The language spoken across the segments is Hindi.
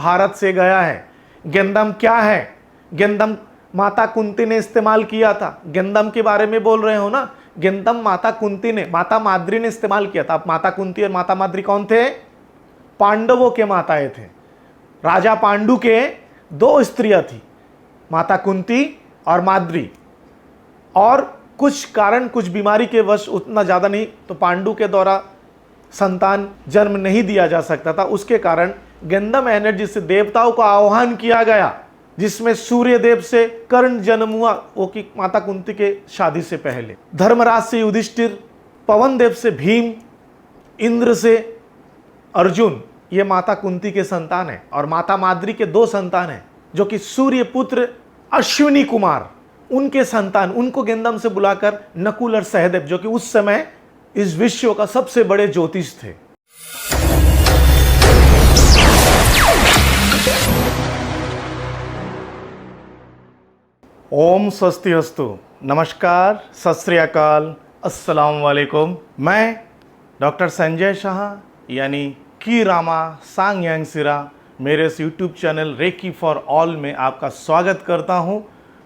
भारत से गया है। गेंदम क्या है? गेंदम माता कुंती ने इस्तेमाल किया था। गेंदम के बारे में बोल रहे हो ना, गेंदम माता कुंती ने, माता माद्री ने इस्तेमाल किया था। अब माता कुंती और माता माद्री कौन थे? पांडवों के माताएं थे। राजा पांडु के दो स्त्रियां थी, माता कुंती और माद्री, और कुछ कारण, कुछ बीमारी के वश उतना ज़्यादा नहीं, तो पांडु के द्वारा संतान जन्म नहीं दिया जा सकता था। उसके कारण गेंदम एनर्जी से देवताओं का आह्वान किया गया, जिसमें सूर्य देव से कर्ण जन्म हुआ, वो की माता कुंती के शादी से पहले। धर्मराज से युधिष्ठिर, पवन देव से भीम, इंद्र से अर्जुन, ये माता कुंती के संतान है। और माता माद्री के दो संतान हैं, जो कि सूर्य पुत्र अश्विनी कुमार, उनके संतान, उनको गेंदम से बुलाकर नकुल और सहदेव, जो कि उस समय इस विश्व का सबसे बड़े ज्योतिष थे। ओम स्वस्ति अस्तु, नमस्कार, सत श्री अकाल, अस्सलाम वालेकुम। मैं डॉक्टर संजय शाह यानी की रामा सांग यांग सिरा, मेरे इस YouTube channel reiki for all में आपका स्वागत करता हूं।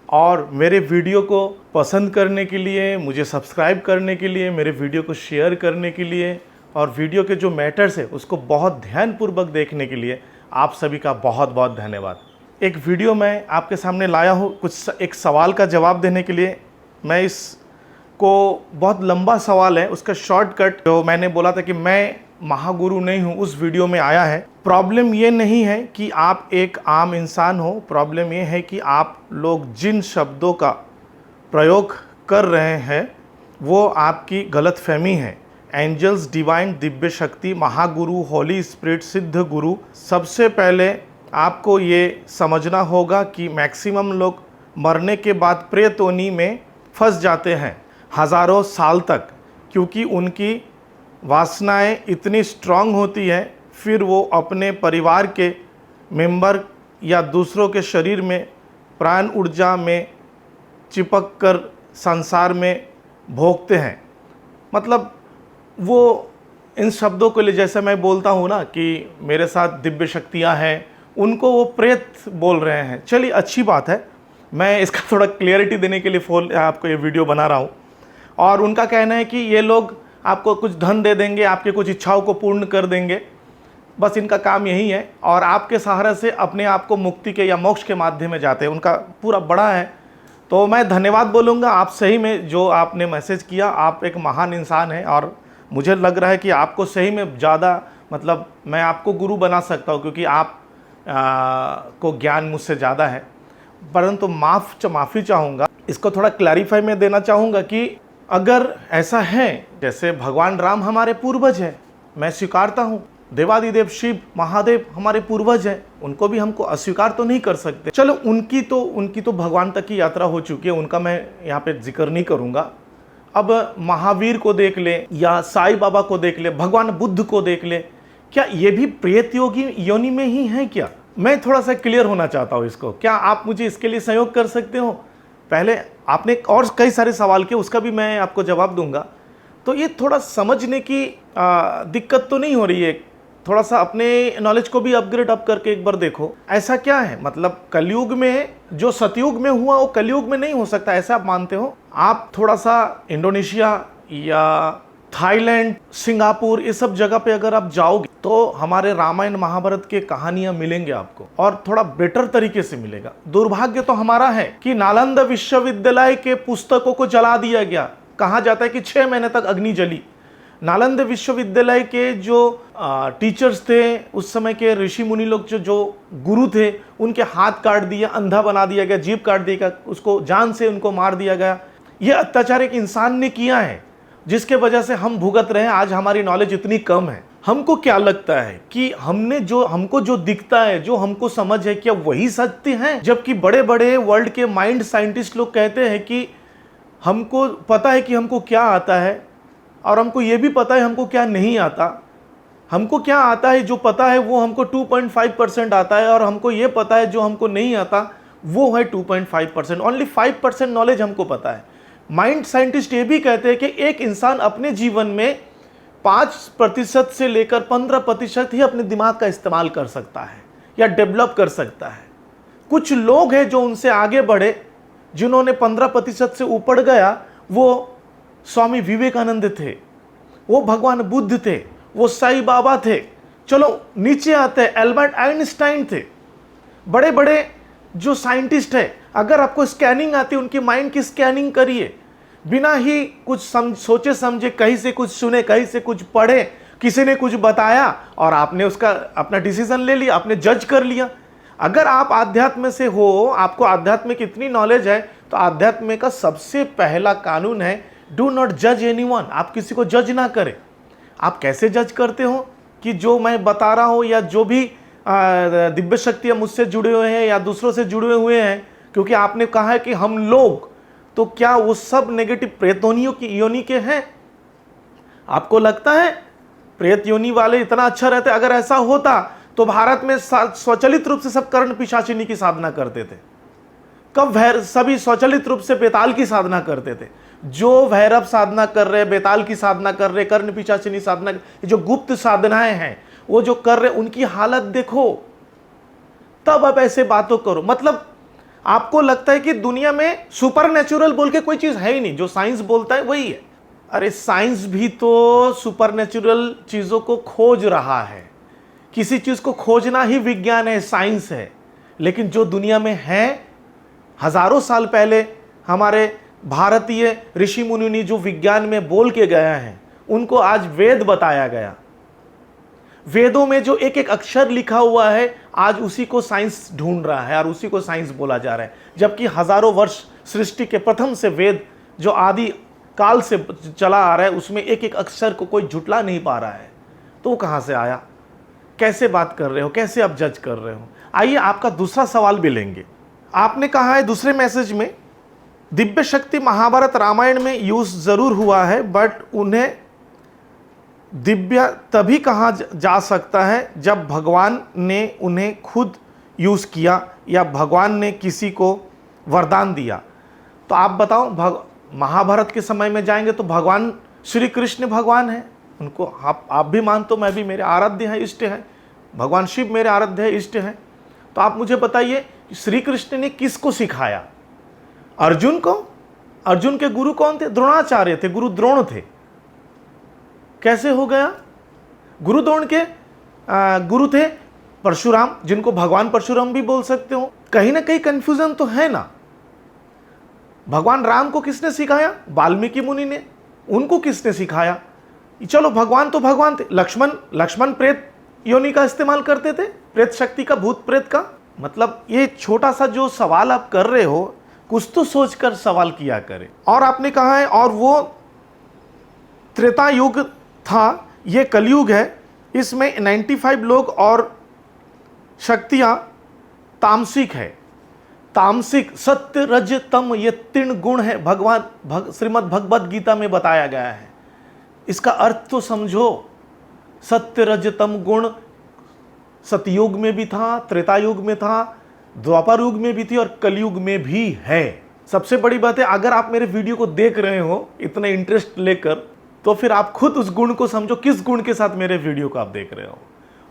और मेरे वीडियो को पसंद करने के लिए, मुझे सब्सक्राइब करने के लिए, मेरे वीडियो को शेयर करने के लिए, और वीडियो के जो मैटर्स है उसको बहुत ध्यानपूर्वक देखने के लिए आप सभी का बहुत बहुत धन्यवाद। एक वीडियो मैं आपके सामने लाया हूँ एक सवाल का जवाब देने के लिए। मैं इसको, बहुत लंबा सवाल है, उसका शॉर्टकट जो मैंने बोला था कि मैं महागुरु नहीं हूँ, उस वीडियो में आया है। प्रॉब्लम ये नहीं है कि आप एक आम इंसान हो, प्रॉब्लम ये है कि आप लोग जिन शब्दों का प्रयोग कर रहे हैं वो आपकी गलतफहमी है। एंजल्स, डिवाइन, दिव्य शक्ति, महागुरु, होली स्पिरिट, सिद्ध गुरु, सबसे पहले आपको ये समझना होगा कि मैक्सिमम लोग मरने के बाद प्रेतोनी में फंस जाते हैं हज़ारों साल तक, क्योंकि उनकी वासनाएं इतनी स्ट्रांग होती है, फिर वो अपने परिवार के मेंबर या दूसरों के शरीर में प्राण ऊर्जा में चिपक कर संसार में भोगते हैं। मतलब वो इन शब्दों के लिए, जैसे मैं बोलता हूँ ना कि मेरे साथ दिव्य शक्तियाँ हैं, उनको वो प्रेत बोल रहे हैं। चलिए, अच्छी बात है, मैं इसका थोड़ा क्लियरिटी देने के लिए आपको ये वीडियो बना रहा हूँ। और उनका कहना है कि ये लोग आपको कुछ धन दे देंगे, आपके कुछ इच्छाओं को पूर्ण कर देंगे, बस इनका काम यही है, और आपके सहारे से अपने आप को मुक्ति के या मोक्ष के माध्यम में जाते हैं। उनका पूरा बड़ा है। तो मैं धन्यवाद बोलूँगा, आप सही में जो आपने मैसेज किया, आप एक महान इंसान हैं, और मुझे लग रहा है कि आपको सही में ज़्यादा, मतलब मैं आपको गुरु बना सकता हूँ, क्योंकि आप को ज्ञान मुझसे ज़्यादा है। परंतु माफ़ी चाहूँगा, इसको थोड़ा क्लैरिफाई में देना चाहूँगा कि अगर ऐसा है, जैसे भगवान राम हमारे पूर्वज हैं, मैं स्वीकारता हूँ, देवादिदेव शिव महादेव हमारे पूर्वज हैं, उनको भी हमको अस्वीकार तो नहीं कर सकते। चलो, उनकी तो भगवान तक की यात्रा हो चुकी है, उनका मैं यहाँ पे जिक्र नहीं करूँगा। अब महावीर को देख ले, या साईं बाबा को देख ले, भगवान बुद्ध को देख ले, क्या ये भी प्रेत योनि में ही है क्या? मैं थोड़ा सा क्लियर होना चाहता हूँ इसको। क्या आप मुझे इसके लिए सहयोग कर सकते हो? पहले आपने और कई सारे सवाल किए, उसका भी मैं आपको जवाब दूंगा। तो ये थोड़ा समझने की दिक्कत तो नहीं हो रही है? थोड़ा सा अपने नॉलेज को भी अपग्रेड अप करके एक बार देखो। ऐसा क्या है, मतलब कलयुग में जो सतयुग में हुआ वो कलयुग में नहीं हो सकता, ऐसा आप मानते हो? आप थोड़ा सा इंडोनेशिया या थाईलैंड, सिंगापुर, ये सब जगह पे अगर आप जाओगे तो हमारे रामायण महाभारत के कहानियां मिलेंगे आपको, और थोड़ा बेटर तरीके से मिलेगा। दुर्भाग्य तो हमारा है कि नालंदा विश्वविद्यालय के पुस्तकों को जला दिया गया। कहा जाता है कि 6 महीने तक अग्नि जली। नालंदा विश्वविद्यालय के जो टीचर्स थे, उस समय के ऋषि मुनि लोग, जो गुरु थे, उनके हाथ काट दिया, अंधा बना दिया गया, जीभ काट दिया गया, उसको जान से उनको मार दिया गया। ये अत्याचार एक इंसान ने किया है, जिसके वजह से हम भुगत रहे हैं। आज हमारी नॉलेज इतनी कम है। हमको क्या लगता है कि हमको जो दिखता है, जो हमको समझ है, क्या वही सत्य है? जबकि बड़े बड़े वर्ल्ड के माइंड साइंटिस्ट लोग कहते हैं कि हमको पता है कि हमको क्या आता है, और हमको ये भी पता है हमको क्या नहीं आता। हमको क्या आता है, जो पता है वो हमको 2.5% आता है, और हमको ये पता है जो हमको नहीं आता वो है 2.5%। ओनली 5% नॉलेज हमको पता है। माइंड साइंटिस्ट ये भी कहते हैं कि एक इंसान अपने जीवन में 5% से लेकर 15% ही अपने दिमाग का इस्तेमाल कर सकता है। या डेवलप कर सकता है। कुछ लोग हैं जो उनसे आगे बढ़े, जिन्होंने 15% से ऊपर गया, वो स्वामी विवेकानंद थे, वो भगवान बुद्ध थे, वो साईं बाबा थे। चलो नीचे आते हैं, एल्बर्ट आइंस्टाइन थे। बड़े बड़े जो साइंटिस्ट है, अगर आपको स्कैनिंग आती है, उनकी माइंड की स्कैनिंग करिए, बिना ही कुछ सोचे समझे, कहीं से कुछ सुने, कहीं से कुछ पढ़े, किसी ने कुछ बताया और आपने उसका अपना डिसीजन ले लिया, आपने जज कर लिया। अगर आप आध्यात्म से हो, आपको आध्यात्म की इतनी नॉलेज है, तो आध्यात्म का सबसे पहला कानून है डू नॉट जज एनीवन। आप किसी को जज ना करें। आप कैसे जज करते हो कि जो मैं बता रहा हूँ या जो भी दिव्य शक्तियाँ मुझसे जुड़े हुए हैं या दूसरों से जुड़े हुए हैं, क्योंकि आपने कहा है कि हम लोग, तो क्या वो सब नेगेटिव प्रेत योनि के हैं? आपको लगता है प्रेत योनि वाले इतना अच्छा रहते? अगर ऐसा होता तो भारत में स्वचालित रूप से सब कर्ण पिशाचिनी की साधना करते थे। कब सभी स्वचालित रूप से बेताल की साधना करते थे। जो भैरव साधना कर रहे, बेताल की साधना कर रहे, कर्ण पिशाचिनी साधना, जो गुप्त साधनाएं हैं वो जो कर रहे, उनकी हालत देखो, तब आप ऐसे बातों करो। मतलब आपको लगता है कि दुनिया में सुपर नेचुरल बोल के कोई चीज है ही नहीं, जो साइंस बोलता है वही है। अरे साइंस भी तो सुपर नेचुरल चीजों को खोज रहा है। किसी चीज को खोजना ही विज्ञान है, साइंस है। लेकिन जो दुनिया में है, हजारों साल पहले हमारे भारतीय ऋषि मुनि ने जो विज्ञान में बोल के गया है, उनको आज वेद बताया गया। वेदों में जो एक एक अक्षर लिखा हुआ है, आज उसी को साइंस ढूंढ रहा है और उसी को साइंस बोला जा रहा है। जबकि हजारों वर्ष सृष्टि के प्रथम से वेद जो आदि काल से चला आ रहा है, उसमें एक एक अक्षर को कोई झुटला नहीं पा रहा है। तो वो कहां से आया? कैसे बात कर रहे हो? कैसे आप जज कर रहे हो? आइए आपका दूसरा सवाल भी लेंगे। आपने कहा है दूसरे मैसेज में, दिव्य शक्ति महाभारत रामायण में यूज जरूर हुआ है, बट उन्हें दिव्य तभी कहा जा सकता है जब भगवान ने उन्हें खुद यूज किया या भगवान ने किसी को वरदान दिया। तो आप बताओ, महाभारत के समय में जाएंगे तो भगवान श्री कृष्ण भगवान है, उनको आप भी मानते हो, मैं भी, मेरे आराध्य है, इष्ट है। भगवान शिव मेरे आराध्य है, इष्ट है। तो आप मुझे बताइए, श्री कृष्ण ने किसको सिखाया? अर्जुन को। अर्जुन के गुरु कौन थे? द्रोणाचार्य थे, गुरु द्रोण थे। कैसे हो गया? गुरु द्रोण के गुरु थे परशुराम, जिनको भगवान परशुराम भी बोल सकते हो। कहीं ना कहीं कंफ्यूजन तो है ना। भगवान राम को किसने सिखाया? वाल्मीकि मुनि ने। उनको किसने सिखाया? चलो भगवान तो भगवान थे। लक्ष्मण प्रेत योनि का इस्तेमाल करते थे, प्रेत शक्ति का, भूत प्रेत का। मतलब ये छोटा सा जो सवाल आप कर रहे हो, कुछ तो सोचकर सवाल किया करें। और आपने कहा है, और वो त्रेता युग था, ये कलयुग है, इसमें 95 लोग और शक्तियां तामसिक है। तामसिक, सत्य, रज, तम, ये 3 गुण है। श्रीमद् भगवद गीता में बताया गया है। इसका अर्थ तो समझो। सत्य, रज, तम गुण सतयुग में भी था, त्रेता युग में था, द्वापर युग में भी थी और कलयुग में भी है। सबसे बड़ी बात है, अगर आप मेरे वीडियो को देख रहे हो इतने इंटरेस्ट लेकर, तो फिर आप खुद उस गुण को समझो, किस गुण के साथ मेरे वीडियो को आप देख रहे हो।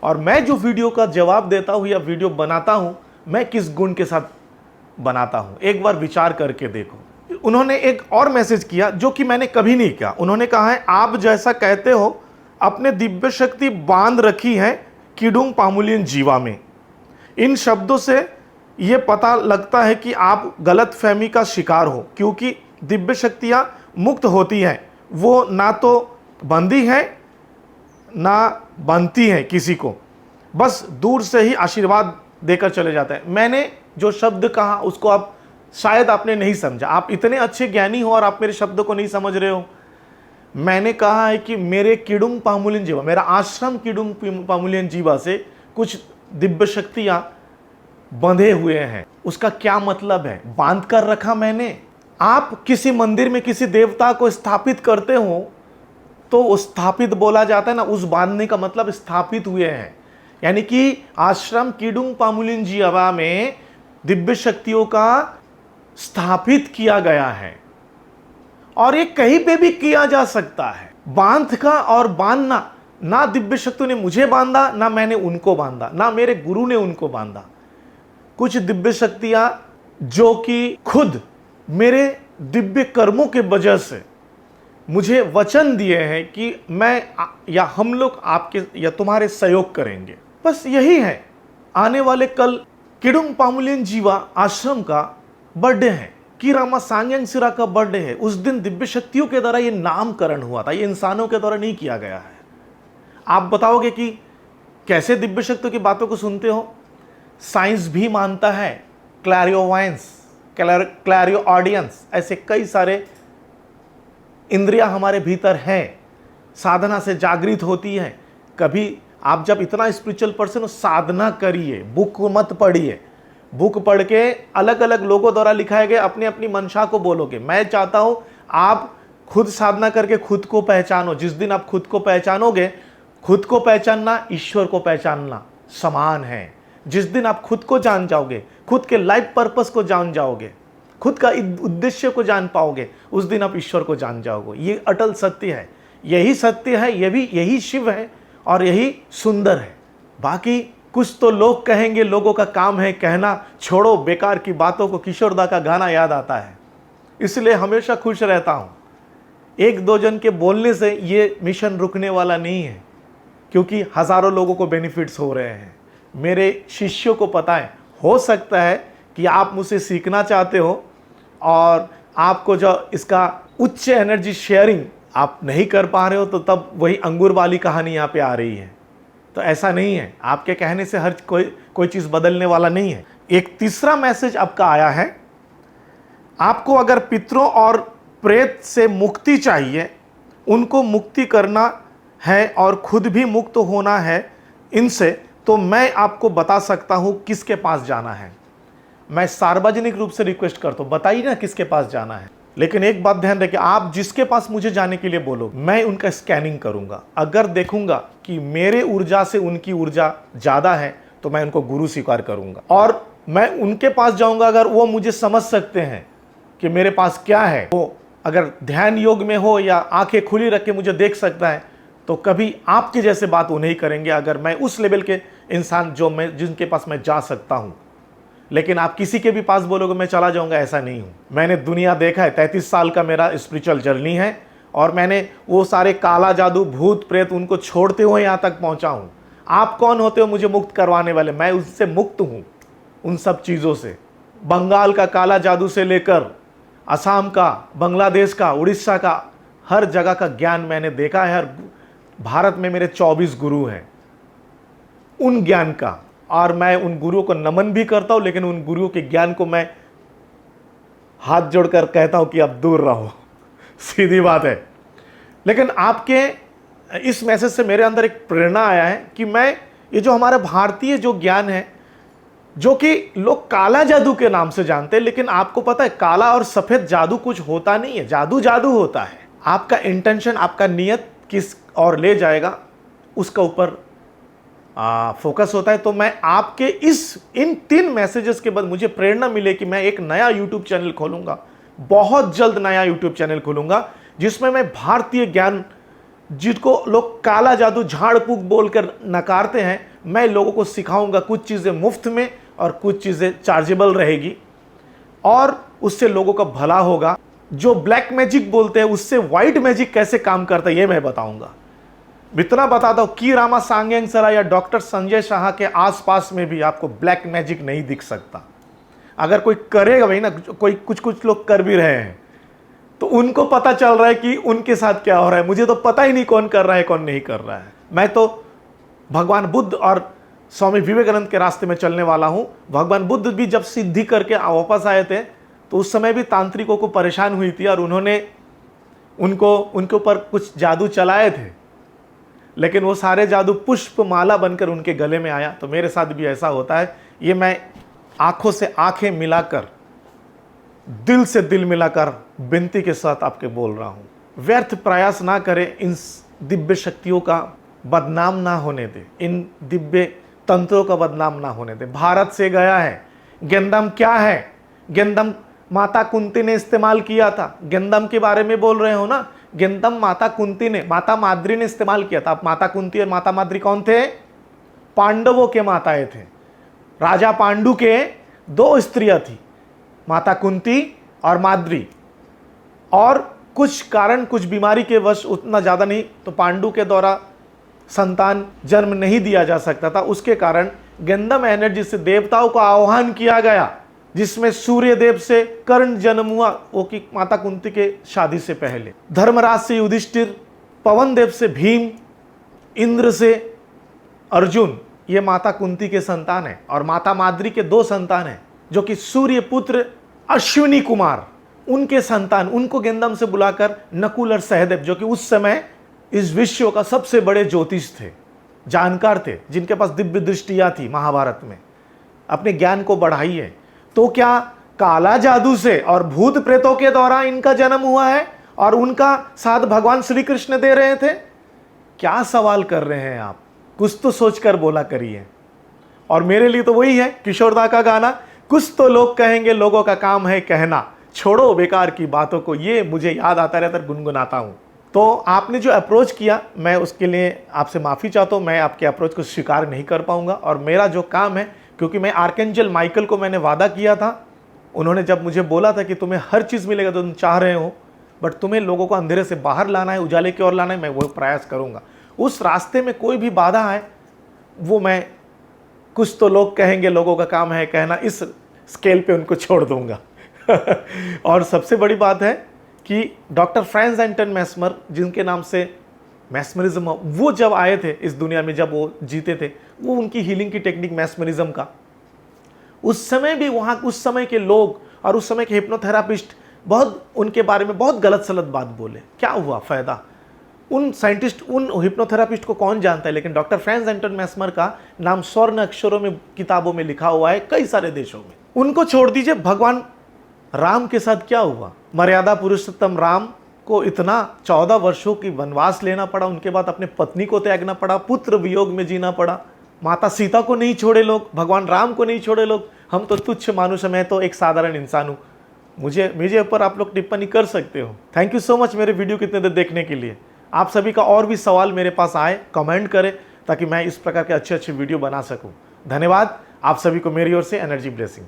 और मैं जो वीडियो का जवाब देता हूं या वीडियो बनाता हूं, मैं किस गुण के साथ बनाता हूं, एक बार विचार करके देखो। उन्होंने एक और मैसेज किया जो कि मैंने कभी नहीं किया। उन्होंने कहा है, आप जैसा कहते हो अपने दिव्य शक्ति बांध रखी है किडुंग पामुलियन जीवा में। इन शब्दों से यह पता लगता है कि आप गलत फहमी का शिकार हो, क्योंकि दिव्य शक्तियां मुक्त होती हैं, वो ना तो बंदी है ना बनती है किसी को, बस दूर से ही आशीर्वाद देकर चले जाते हैं। मैंने जो शब्द कहा उसको आप शायद आपने नहीं समझा। आप इतने अच्छे ज्ञानी हो और आप मेरे शब्दों को नहीं समझ रहे हो। मैंने कहा है कि मेरे किडुंग पामुलियन जीवा, मेरा आश्रम किडुंग पामुलियन जीवा से कुछ दिव्य शक्तियां बंधे हुए हैं। उसका क्या मतलब है? बांध कर रखा मैंने। आप किसी मंदिर में किसी देवता को स्थापित करते हो तो स्थापित बोला जाता है ना, उस बांधने का मतलब स्थापित हुए हैं। यानी कि आश्रम किडुंग पामुलियन जीवा में दिव्य शक्तियों का स्थापित किया गया है और ये कहीं पे भी किया जा सकता है। बांध का और बांधना ना दिव्य शक्तियों ने मुझे बांधा, ना मैंने उनको बांधा, ना मेरे गुरु ने उनको बांधा। कुछ दिव्य शक्तियां जो कि खुद मेरे दिव्य कर्मों के वजह से मुझे वचन दिए हैं कि मैं या हम लोग आपके या तुम्हारे सहयोग करेंगे। बस यही है। आने वाले कल किडुंग पामुलिन जीवा आश्रम का बर्थडे है, की रामा सांग्यांग सिरा का बर्थडे है। उस दिन दिव्य शक्तियों के द्वारा ये नामकरण हुआ था, ये इंसानों के द्वारा नहीं किया गया है। आप बताओगे कि कैसे दिव्य शक्तियों की बातों को सुनते हो? साइंस भी मानता है, क्लैरियोवायंस, क्लैरियो ऑडियंस, ऐसे कई सारे इंद्रियां हमारे भीतर हैं, साधना से जागृत होती है। कभी आप जब इतना स्पिरिचुअल पर्सन हो, साधना करिए, बुक मत पढ़िए। बुक पढ़ के अलग अलग लोगों द्वारा लिखाए गए अपनी अपनी मंशा को बोलोगे। मैं चाहता हूं आप खुद साधना करके खुद को पहचानो। जिस दिन आप खुद को पहचानोगे, खुद को पहचानना ईश्वर को पहचानना समान है। जिस दिन आप खुद को जान जाओगे, खुद के लाइफ पर्पस को जान जाओगे, खुद का उद्देश्य को जान पाओगे, उस दिन आप ईश्वर को जान जाओगे। ये अटल सत्य है, यही सत्य है, यही शिव है और यही सुंदर है। बाकी कुछ तो लोग कहेंगे, लोगों का काम है कहना, छोड़ो बेकार की बातों को। किशोरदा का गाना याद आता है, इसलिए हमेशा खुश रहता हूं। एक दो जन के बोलने से ये मिशन रुकने वाला नहीं है, क्योंकि हजारों लोगों को बेनिफिट्स हो रहे हैं। मेरे शिष्यों को पता है। हो सकता है कि आप मुझसे सीखना चाहते हो और आपको जो इसका उच्च एनर्जी शेयरिंग आप नहीं कर पा रहे हो, तो तब वही अंगूर वाली कहानी यहाँ पे आ रही है। तो ऐसा नहीं है, आपके कहने से हर कोई चीज़ बदलने वाला नहीं है। एक तीसरा मैसेज आपका आया है, आपको अगर पितरों और प्रेत से मुक्ति चाहिए, उनको मुक्ति करना है और खुद भी मुक्त होना है इनसे, तो मैं आपको बता सकता हूं किसके पास जाना है। मैं सार्वजनिक रूप से रिक्वेस्ट करता हूं, बताइए ना किसके पास जाना है। लेकिन एक बात ध्यान रखिए, आप जिसके पास मुझे जाने के लिए बोलो, मैं उनका स्कैनिंग करूंगा। अगर देखूंगा कि मेरे ऊर्जा से उनकी ऊर्जा ज्यादा है, तो मैं उनको गुरु स्वीकार करूंगा और मैं उनके पास जाऊंगा। अगर वो मुझे समझ सकते हैं कि मेरे पास क्या है, वो अगर ध्यान योग में हो या आंखें खुली रख के मुझे देख सकता है, तो कभी आपके जैसे बात वो नहीं करेंगे। अगर मैं उस लेवल के इंसान जिनके पास मैं जा सकता हूं। लेकिन आप किसी के भी पास बोलोगे मैं चला जाऊंगा, ऐसा नहीं हूं। मैंने दुनिया देखा है, 33 साल का मेरा स्पिरिचुअल जर्नी है और मैंने वो सारे काला जादू, भूत प्रेत, उनको छोड़ते हुए यहां तक पहुंचा हूं। आप कौन होते हो मुझे मुक्त करवाने वाले? मैं उससे मुक्त हूं, उन सब चीजों से। बंगाल का काला जादू से लेकर असम का, बांग्लादेश का, उड़ीसा का, हर जगह का ज्ञान मैंने देखा है। हर भारत में मेरे 24 गुरु हैं उन ज्ञान का, और मैं उन गुरुओं को नमन भी करता हूं। लेकिन उन गुरुओं के ज्ञान को मैं हाथ जोड़कर कहता हूं कि अब दूर रहो, सीधी बात है। लेकिन आपके इस मैसेज से मेरे अंदर एक प्रेरणा आया है कि मैं ये जो हमारा भारतीय जो ज्ञान है, जो कि लोग काला जादू के नाम से जानते हैं, लेकिन आपको पता है काला और सफेद जादू कुछ होता नहीं है। जादू जादू होता है। आपका इंटेंशन, आपका नियत किस और ले जाएगा, उसका ऊपर फोकस होता है। तो मैं आपके इन 3 मैसेजेस के बाद मुझे प्रेरणा मिले कि मैं एक नया यूट्यूब चैनल खोलूंगा, बहुत जल्द नया यूट्यूब चैनल खोलूंगा, जिसमें मैं भारतीय ज्ञान, जिसको लोग काला जादू, झाड़ फूक बोलकर नकारते हैं, मैं लोगों को सिखाऊंगा। कुछ चीज़ें मुफ्त में और कुछ चीज़ें चार्जेबल रहेगी और उससे लोगों का भला होगा। जो ब्लैक मैजिक बोलते हैं, उससे व्हाइट मैजिक कैसे काम करता है ये मैं बताऊंगा। इतना बताता हूं, की रामा सांग्यांग सिरा या डॉक्टर संजय शाह के आसपास में भी आपको ब्लैक मैजिक नहीं दिख सकता। अगर कोई करेगा भाई ना, कोई कुछ लोग कर भी रहे हैं, तो उनको पता चल रहा है कि उनके साथ क्या हो रहा है। मुझे तो पता ही नहीं कौन कर रहा है कौन नहीं कर रहा है। मैं तो भगवान बुद्ध और स्वामी विवेकानंद के रास्ते में चलने वाला हूं। भगवान बुद्ध भी जब सिद्धि करके वापस आए थे, तो उस समय भी तांत्रिकों को परेशान हुई थी और उन्होंने उनके ऊपर कुछ जादू चलाए थे, लेकिन वो सारे जादू पुष्प माला बनकर उनके गले में आया। तो मेरे साथ भी ऐसा होता है। ये मैं आंखों से आंखें मिलाकर, दिल से दिल मिलाकर विनती के साथ आपके बोल रहा हूं। व्यर्थ प्रयास ना करें, इन दिव्य शक्तियों का बदनाम ना होने दे, इन दिव्य तंत्रों का बदनाम ना होने दे। भारत से गया है। गेंदम क्या है? गेंदम माता कुंती ने इस्तेमाल किया था। गेंदम के बारे में बोल रहे हो ना? गेंदम माता कुंती ने, माता माद्री ने इस्तेमाल किया था। अब माता कुंती और माता माद्री कौन थे? पांडवों के माताएं थे। राजा पांडु के 2 स्त्रियां थी, माता कुंती और माद्री। और कुछ कारण, कुछ बीमारी के वश, उतना ज़्यादा नहीं, तो पांडु के द्वारा संतान जन्म नहीं दिया जा सकता था। उसके कारण गेंदम एनर्जी से देवताओं का आह्वान किया गया, जिसमें सूर्य देव से कर्ण जन्म हुआ, वो की माता कुंती के शादी से पहले। धर्मराज से युधिष्ठिर, पवन देव से भीम, इंद्र से अर्जुन, ये माता कुंती के संतान है। और माता माद्री के 2 संतान हैं, जो कि सूर्य पुत्र अश्विनी कुमार, उनके संतान। उनको गेंदम से बुलाकर नकुल और सहदेव, जो कि उस समय इस विश्व का सबसे बड़े ज्योतिष थे, जानकार थे, जिनके पास दिव्य दृष्टियां थी, महाभारत में अपने ज्ञान को बढ़ाई है। तो क्या काला जादू से और भूत प्रेतों के द्वारा इनका जन्म हुआ है और उनका साथ भगवान श्री कृष्ण दे रहे थे? क्या सवाल कर रहे हैं आप? कुछ तो सोचकर बोला करिए। और मेरे लिए तो वही है किशोरदा का गाना, कुछ तो लोग कहेंगे, लोगों का काम है कहना, छोड़ो बेकार की बातों को, ये मुझे याद आता रहता है, गुनगुनाता हूँ। तो आपने जो अप्रोच किया, मैं उसके लिए आपसे माफ़ी चाहता हूँ। मैं आपके अप्रोच को स्वीकार नहीं कर पाऊंगा। और मेरा जो काम है, क्योंकि मैं आर्कएंजल माइकल को मैंने वादा किया था, उन्होंने जब मुझे बोला था कि तुम्हें हर चीज़ मिलेगा जो तुम चाह रहे हो, बट तुम्हें लोगों को अंधेरे से बाहर लाना है, उजाले की ओर लाना है, मैं वो प्रयास करूँगा। उस रास्ते में कोई भी बाधा है, वो मैं, कुछ तो लोग कहेंगे, लोगों का काम है कहना, इस स्केल पे उनको छोड़ दूंगा। और सबसे बड़ी बात है कि डॉक्टर फ्रांस एंटन मैस्मर, जिनके नाम से मैस्मरिज्म, वो जब आए थे इस दुनिया में, जब वो जीते थे, वो उनकी हीलिंग की टेक्निक मैस्मरिज्म का, उस समय भी वहाँ उस समय के लोग और उस समय के हिप्नोथेरापिस्ट बहुत उनके बारे में बहुत गलत सलत बात बोले। क्या हुआ फ़ायदा? उन साइंटिस्ट, उन हिप्नोथेरापिस्ट को कौन जानता है? लेकिन डॉक्टर फ्रांस एंटन मैस्मर का नाम स्वर्ण अक्षरों में किताबों में लिखा हुआ है कई सारे देशों में। उनको छोड़ दीजिए। भगवान राम के साथ क्या हुआ? मर्यादा पुरुषोत्तम राम को इतना 14 वर्षों की वनवास लेना पड़ा, उनके बाद अपने पत्नी को त्यागना पड़ा, पुत्र वियोग में जीना पड़ा, माता सीता को नहीं छोड़े लोग, भगवान राम को नहीं छोड़े लोग। हम तो तुच्छ मानुष, मैं तो एक साधारण इंसान हूँ। मुझे ऊपर आप लोग टिप्पणी कर सकते हो। थैंक यू सो मच मेरे वीडियो कितने देर देखने के लिए। आप सभी का और भी सवाल मेरे पास आए, कमेंट करें, ताकि मैं इस प्रकार के अच्छे वीडियो बना सकूं। धन्यवाद। आप सभी को मेरी ओर से एनर्जी ब्लेसिंग।